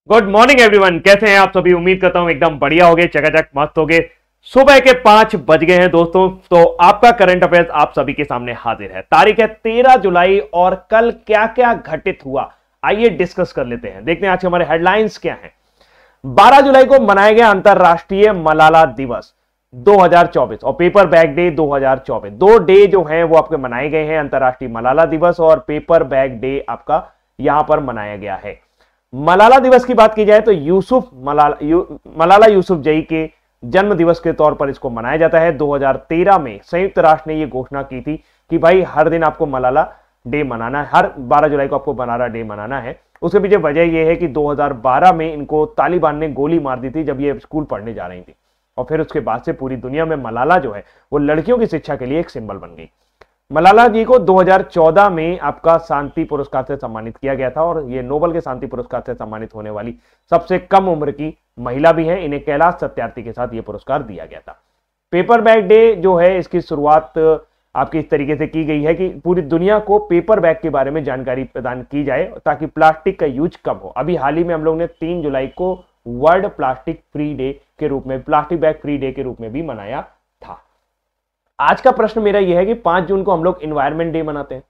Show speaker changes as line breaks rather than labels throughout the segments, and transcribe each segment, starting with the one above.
Good morning everyone, कैसे हैं आप सभी। उम्मीद करता हूं एकदम बढ़िया होगे, चकाचक मस्त होगे। सुबह के 5 बज गए हैं दोस्तों। तो आपका करंट अफेयर्स आप सभी के सामने हाजिर है। तारीख है 13 जुलाई और कल क्या क्या घटित हुआ आइए डिस्कस कर लेते हैं। देखते हैं आज हमारे हेडलाइंस क्या हैं। 12 जुलाई को मनाया गया अंतरराष्ट्रीय मलाला दिवस 2024 और पेपर बैग डे 2024। दो डे जो हैं वो आपके मनाए गए हैं, अंतरराष्ट्रीय मलाला दिवस और पेपर बैग डे आपका यहां पर मनाया गया है। मलाला दिवस की बात की जाए तो मलाला यूसुफजई के जन्म दिवस के तौर पर इसको मनाया जाता है। 2013 में संयुक्त राष्ट्र ने यह घोषणा की थी कि भाई हर दिन आपको मलाला डे मनाना है, हर 12 जुलाई को आपको मलाला डे मनाना है। उसके पीछे वजह यह है कि 2012 में इनको तालिबान ने गोली मार दी थी जब ये स्कूल पढ़ने जा रही थी, और फिर उसके बाद से पूरी दुनिया में मलाला जो है वो लड़कियों की शिक्षा के लिए एक सिंबल बन गई। मलाला जी को 2014 में आपका शांति पुरस्कार से सम्मानित किया गया था और ये नोबेल के शांति पुरस्कार से सम्मानित होने वाली सबसे कम उम्र की महिला भी हैं। इन्हें कैलाश सत्यार्थी के साथ ये पुरस्कार दिया गया था। पेपर बैग डे जो है इसकी शुरुआत आपकी इस तरीके से की गई है कि पूरी दुनिया को पेपर बैग के बारे में जानकारी प्रदान की जाए ताकि प्लास्टिक का यूज कम हो। अभी हाल ही में हम लोग ने 3 जुलाई को वर्ल्ड प्लास्टिक फ्री डे के रूप में, प्लास्टिक बैग फ्री डे के रूप में भी मनाया था। आज का प्रश्न मेरा यह है कि 5 जून को हम लोग एनवायरमेंट डे मनाते हैं।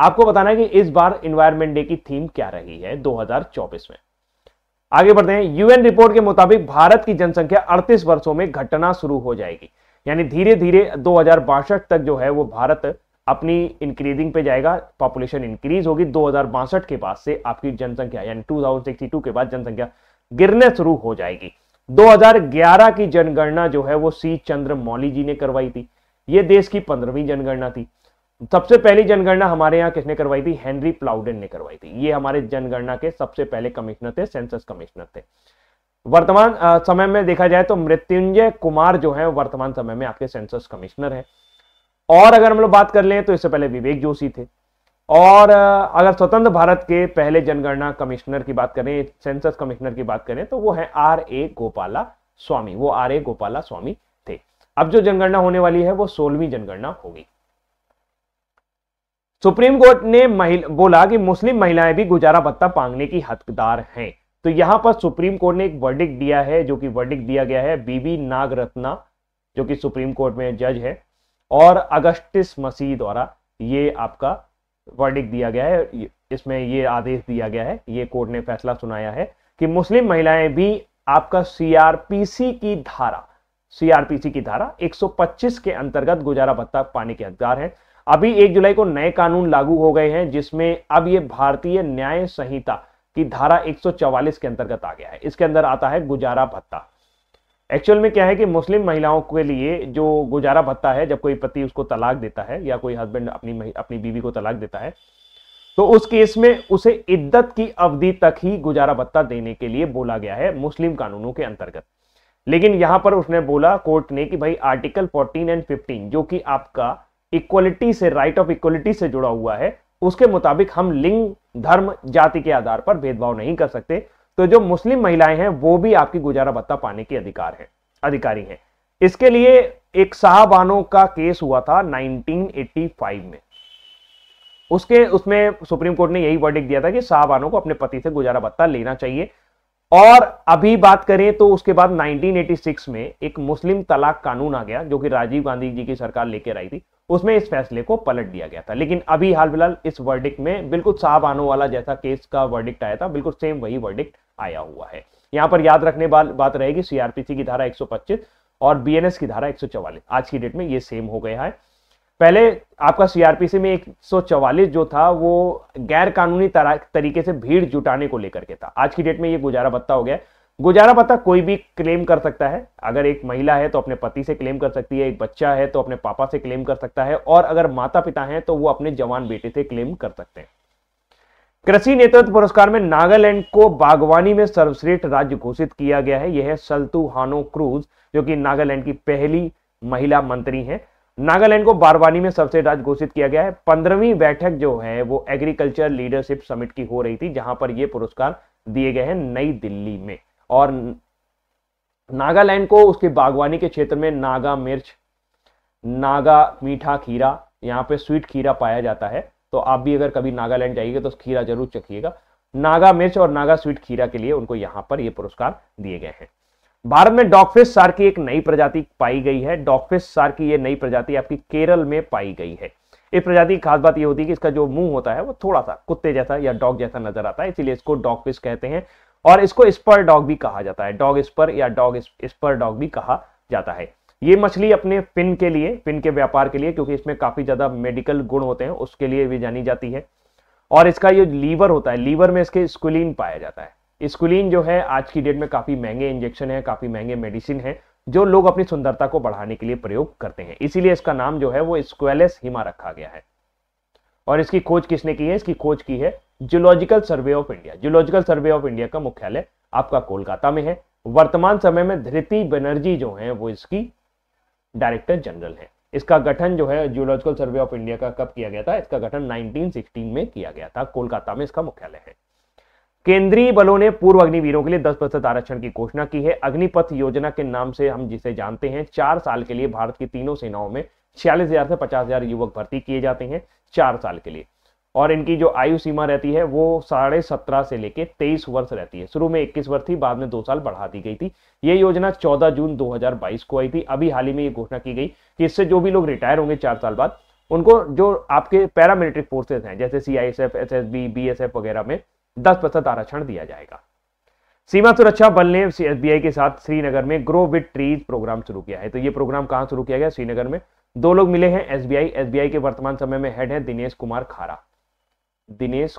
आपको बताना है कि इस बार एनवायरमेंट डे की थीम क्या रही है 2024 में। आगे बढ़ते हैं। यूएन रिपोर्ट के मुताबिक भारत की जनसंख्या 38 वर्षों में घटना शुरू हो जाएगी, यानी धीरे धीरे 2062 तक जो है वो भारत अपनी इंक्रीजिंग पे जाएगा। पॉपुलेशन इंक्रीज होगी। 2062 के बाद से आपकी जनसंख्या यानी 2062 के बाद जनसंख्या गिरने शुरू हो जाएगी। 2011 की जनगणना जो है वो सी चंद्रमौली जी ने करवाई थी। ये देश की 15वीं जनगणना थी। सबसे पहली जनगणना हमारे यहाँ किसने करवाई थी? हेनरी प्लाउडेन ने करवाई थी। ये हमारे जनगणना के सबसे पहले कमिश्नर थे, सेंसस कमिश्नर थे। वर्तमान समय में देखा जाए तो मृत्युंजय कुमार जो है वर्तमान समय में आपके सेंसस कमिश्नर हैं। और अगर हम लोग बात कर लें तो इससे पहले विवेक जोशी थे। और अगर स्वतंत्र भारत के पहले जनगणना कमिश्नर की बात करें, सेंसस कमिश्नर की बात करें तो वो है R.A. गोपाला स्वामी। वो R.A. गोपाला स्वामी थे। अब जो जनगणना होने वाली है वो 16वीं जनगणना होगी। सुप्रीम कोर्ट ने बोला कि मुस्लिम महिलाएं भी गुजारा भत्ता मांगने की हकदार हैं। तो यहां पर सुप्रीम कोर्ट ने एक वर्डिक्ट दिया है, जो कि वर्डिक्ट दिया गया है बीबी नागरत्ना, जो कि सुप्रीम कोर्ट में जज है, और अगस्टिस मसीह द्वारा ये आपका वर्डिक्ट दिया गया है। इसमें ये आदेश दिया गया है, ये कोर्ट ने फैसला सुनाया है कि मुस्लिम महिलाएं भी आपका सीआरपीसी की धारा 125 के अंतर्गत गुजारा भत्ता पाने के हकदार हैं। अभी 1 जुलाई को नए कानून लागू हो गए हैं, जिसमें अब ये भारतीय न्याय संहिता की धारा 144 के अंतर्गत आ गया है। इसके अंदर आता है गुजारा भत्ता। एक्चुअल में क्या है कि मुस्लिम महिलाओं के लिए जो गुजारा भत्ता है, जब कोई पति उसको तलाक देता है या कोई हस्बैंड अपनी बीवी को तलाक देता है, तो उस केस में उसे इद्दत की अवधि तक ही गुजारा भत्ता देने के लिए बोला गया है मुस्लिम कानूनों के अंतर्गत। लेकिन यहां पर उसने बोला, कोर्ट ने, कि भाई आर्टिकल 14 और 15 जो कि आपका इक्वलिटी से, राइट ऑफ इक्वलिटी से जुड़ा हुआ है, उसके मुताबिक हम लिंग, धर्म, जाति के आधार पर भेदभाव नहीं कर सकते। तो जो मुस्लिम महिलाएं हैं वो भी आपकी गुजारा भत्ता पाने के अधिकारी हैं। इसके लिए एक शाहबानो का केस हुआ था 1985 में। उसमें सुप्रीम कोर्ट ने यही वर्डिक्ट दिया था कि शाहबानो को अपने पति से गुजारा भत्ता लेना चाहिए। और अभी बात करें तो उसके बाद 1986 में एक मुस्लिम तलाक कानून आ गया, जो कि राजीव गांधी जी की सरकार लेकर आई थी। उसमें इस फैसले को पलट दिया गया था। लेकिन अभी हाल फिलहाल इस वर्डिक्ट में बिल्कुल शाहबानो वाला जैसा केस का वर्डिक्ट आया था, बिल्कुल सेम वही वर्डिक्ट आया हुआ है। यहां पर याद रखने बात रहेगी, सीआरपीसी की धारा 125 और बीएनएस की धारा 144 आज की डेट में ये सेम हो गया है। पहले आपका सीआरपीसी में 144 जो था वो गैर कानूनी तरीके से भीड़ जुटाने को लेकर के था। आज की डेट में ये गुजारा भत्ता हो गया। गुजारा भत्ता कोई भी क्लेम कर सकता है। अगर एक महिला है तो अपने पति से क्लेम कर सकती है, एक बच्चा है तो अपने पापा से क्लेम कर सकता है, और अगर माता पिता हैं तो वो अपने जवान बेटे से क्लेम कर सकते हैं। कृषि नेतृत्व पुरस्कार में नागालैंड को बागवानी में सर्वश्रेष्ठ राज्य घोषित किया गया है। यह है सल्तू हानो क्रूज, जो कि नागालैंड की पहली महिला मंत्री हैं। नागालैंड को बागवानी में सर्वश्रेष्ठ राज्य घोषित किया गया है। 15वीं बैठक जो है वो एग्रीकल्चर लीडरशिप समिट की हो रही थी, जहां पर ये पुरस्कार दिए गए हैं नई दिल्ली में। और नागालैंड को उसके बागवानी के क्षेत्र में नागा मिर्च, नागा मीठा खीरा, यहाँ पे स्वीट खीरा पाया जाता है। तो आप भी अगर कभी नागालैंड जाइएगा तो खीरा जरूर चखिएगा। नागा मिर्च और नागा स्वीट खीरा के लिए उनको यहां पर ये पुरस्कार दिए गए हैं। भारत में डॉगफिश सार की एक नई प्रजाति पाई गई है। डॉगफिश सार की ये नई प्रजाति आपकी केरल में पाई गई है। इस प्रजाति की खास बात ये होती है कि इसका जो मुंह होता है वो थोड़ा सा कुत्ते जैसा या डॉग जैसा नजर आता है, इसीलिए इसको डॉगफिश कहते हैं और इसको स्पर डॉग भी कहा जाता है। डॉग स्पर या डॉग स्पर डॉग भी कहा जाता है। ये मछली अपने फिन के लिए, फिन के व्यापार के लिए, क्योंकि इसमें काफी ज्यादा मेडिकल गुण होते हैं, उसके लिए भी जानी जाती है। और इसका ये लीवर होता है, लीवर में इसके स्क्विलिन पाया जाता है। स्क्विलिन जो है आज की डेट में काफी महंगे इंजेक्शन है, काफी महंगे मेडिसिन है जो लोग अपनी सुंदरता को बढ़ाने के लिए प्रयोग करते हैं, इसीलिए इसका नाम जो है वो स्क्वेलेस हिमा रखा गया है। और इसकी खोज किसने की है? इसकी खोज की है zoological survey of India. Zoological survey of India का मुख्यालय आपका कोलकाता में है। वर्तमान समय में धृति बनर्जी जो है वो इसकी डायरेक्टर जनरल है। इसका गठन जो है जूलॉजिकल सर्वे ऑफ इंडिया का कब किया गया था? इसका गठन 1916 में किया गया था। कोलकाता में इसका मुख्यालय है। केंद्रीय बलों ने पूर्व अग्निवीरों के लिए 10% आरक्षण की घोषणा की है। अग्निपथ योजना के नाम से हम जिसे जानते हैं, 4 साल के लिए भारत की तीनों सेनाओं में 46,000 से 50,000 युवक भर्ती किए जाते हैं 4 साल के लिए। और इनकी जो आयु सीमा रहती है वो 17.5 से लेकर 23 वर्ष रहती है। शुरू में 21 वर्ष थी, बाद में 2 साल बढ़ा दी गई थी। ये योजना 14 जून 2022 को आई थी। अभी हाल ही में ये घोषणा की गई कि इससे जो भी लोग रिटायर होंगे 4 साल बाद, उनको जो आपके पैरामिलिट्री फोर्सेस हैं जैसे CISF, SSB, BSF वगैरह में 10% आरक्षण दिया जाएगा। सीमा सुरक्षा बल ने SBI के साथ श्रीनगर में ग्रो विद ट्रीज प्रोग्राम शुरू किया है। तो ये प्रोग्राम कहां शुरू किया गया? श्रीनगर में। 2 लोग मिले हैं SBI के वर्तमान समय में हेड है दिनेश कुमार खारा। दिनेश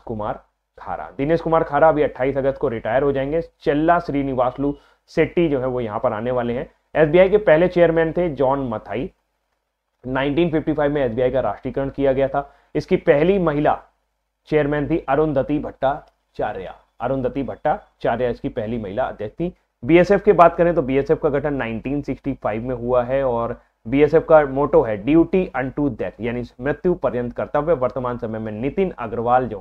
कुमार खारा अभी 28 अगस्त को रिटायर हो जाएंगे। चेल्ला श्रीनिवासलू शेट्टी जो है वो यहां पर आने वाले हैं। SBI के पहले चेयरमैन थे जॉन मथाई। 1955 में SBI का राष्ट्रीयकरण किया गया था। इसकी पहली महिला चेयरमैन थी अरुंधति भट्टाचार्य इसकी पहली महिला अध्यक्ष थी। BSF की बात करें तो BSF का गठन 1965 में हुआ है और BSF का मोटो है ड्यूटी अनटू डेथ, यानी मृत्यु पर्यंत कर्तव्य। वर्तमान समय में नितिन अग्रवाल जो